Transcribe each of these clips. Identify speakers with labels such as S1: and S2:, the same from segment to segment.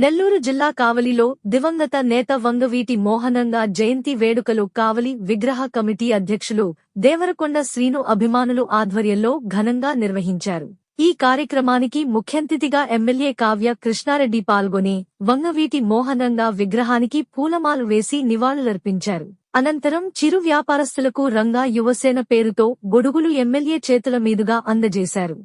S1: నెల్లూరు జిల్లా కావలిలో దివంగత నేత వంగవీటి మోహనంగ జయంతి వేడుకలు కావలి విగ్రహ కమిటీ అధ్యక్షులు దేవరకొండ శ్రీను అభిమానులు ఆధ్వర్యంలో ఘనంగా నిర్వహించారు. ఈ కార్యక్రమానికి ముఖ్యంతిథిగా ఎమ్మెల్యే కావ్య కృష్ణారెడ్డి పాల్గొని వంగవీటి మోహనంగ విగ్రహానికి పూలమాలు వేసి నివాళులర్పించారు. అనంతరం చిరు వ్యాపారస్తులకు రంగా యువసేన పేరుతో గొడుగులు ఎమ్మెల్యే చేతుల మీదుగా అందజేశారు.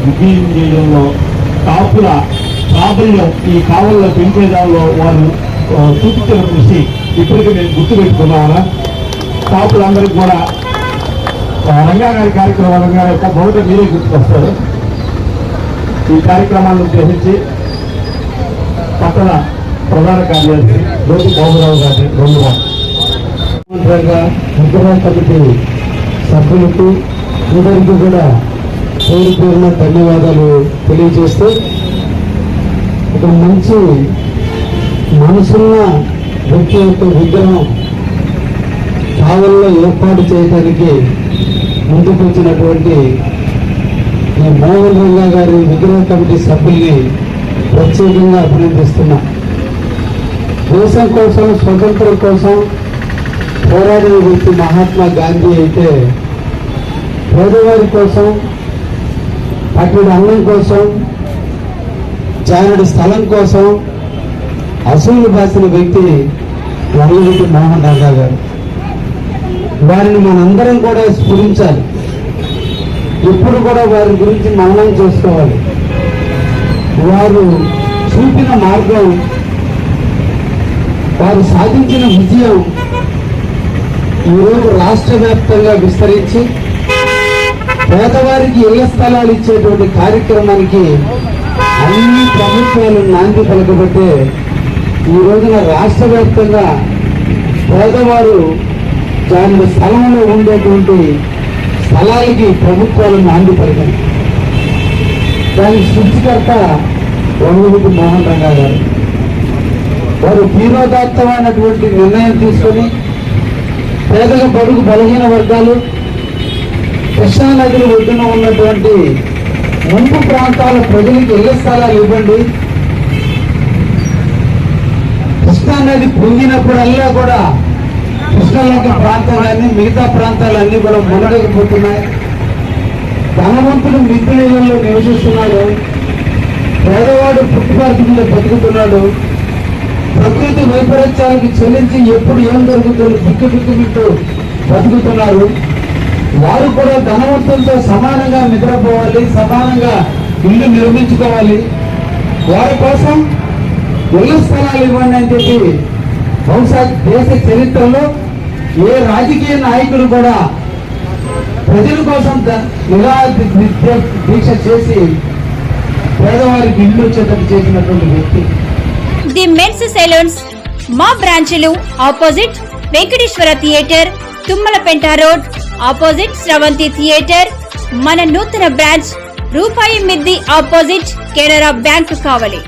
S2: విజయం చేయడంలో కాపుల ప్రాబల్యం ఈ కావల్లో పెంచేదాల్లో వారు చూపించిన కృషి ఇప్పటికీ నేను గుర్తుపెట్టుకున్నాను. కాపులందరికీ కూడా రంగాగారి కార్యక్రమం రంగా యొక్క బహుశా మీరే గుర్తుకొస్తారు. ఈ కమిటీ ఉద్దేశించి పట్టణ ప్రధాన కార్యదర్శి జ్యోతి బాబురావు గారి విగ్రహ కమిటీ సభ్యులకు అందరికీ కూడా పేరు పేరున ధన్యవాదాలు తెలియజేస్తూ, ఒక మంచి మనసున్న వ్యక్తి యొక్క విగ్రహం కావల్లో ఏర్పాటు చేయడానికి ముందుకు వచ్చినటువంటి ఈ మోహన్ రంగా గారి విగ్రహ కమిటీ సభ్యుల్ని ప్రత్యేకంగా అభినందిస్తున్నా. దేశం కోసం, స్వతంత్రం కోసం పోరాడిన వ్యక్తి మహాత్మా గాంధీ అయితే, పేదవారి కోసం, అటువంటి అన్నం కోసం, జానడి స్థలం కోసం అసూలు బాసిన వ్యక్తి వంగవీటి మోహన్ రంగా గారు. వారిని మనందరం కూడా స్ఫురించాలి. ఎప్పుడు కూడా వారి గురించి మననం చేసుకోవాలి. వారు చూపిన మార్గం, వారు సాధించిన విజయం ఈరోజు రాష్ట్ర వ్యాప్తంగా విస్తరించి పేదవారికి ఇళ్ల స్థలాలు ఇచ్చేటువంటి కార్యక్రమానికి అన్ని ప్రభుత్వాలు నాంది పలకబట్టే ఈ రోజున రాష్ట్ర వ్యాప్తంగా పేదవారు దాని స్థలంలో ఉండేటువంటి స్థలాలకి ప్రభుత్వాలు నాంది పలికారు. దానికి సృష్టికర్త వంగవీటి మోహన్ రంగా గారు. వారు తీవ్రదాత్తమైనటువంటి నిర్ణయం తీసుకొని పేదల బడుగు బలహీన వర్గాలు, కృష్ణానదిని ఒడ్డున ఉన్నటువంటి ముంపు ప్రాంతాల ప్రజలకు ఇళ్ల స్థలాలు ఇవ్వండి, కృష్ణానది పొంగినప్పుడల్లా కూడా కృష్ణలంక ప్రాంతాలన్నీ, మిగతా ప్రాంతాలన్నీ కూడా మునగకపోతున్నాయి. ధనవంతుడు మిత్రులలో నివసిస్తున్నాడు, పేదవాడు పుట్టుబాటు మీద బతుకుతున్నాడు. ప్రకృతి వైపరీత్యాలకు చెల్లించి ఎప్పుడు ఏం జరుగుతుందో బిక్కు బతుకుతున్నారు. వారు కూడా ధనవంతులతో సమానంగా నిద్రపోవాలి, సమానంగా ఇల్లు నిర్మించుకోవాలి. వారి కోసం ఇళ్ల స్థలాలు ఇవ్వండి అని చెప్పి బహుశా దేశ చరిత్రలో ఏ రాజకీయ నాయకులు కూడా ప్రజల కోసం దీక్ష చేసి పేదవారికి ఇల్లు వచ్చేటట్టు చేసినటువంటి వ్యక్తి.
S3: ది మెన్స్ సెలూన్స్ మా బ్రాంచ్లు opposite Venkateswara theatre, Thummalapenta road, opposite Sravanthi theatre. మన నూతన బ్రాంచ్ రూపాయి మిద్ది ఆపోజిట్ కెనరా బ్యాంక్ కావలి.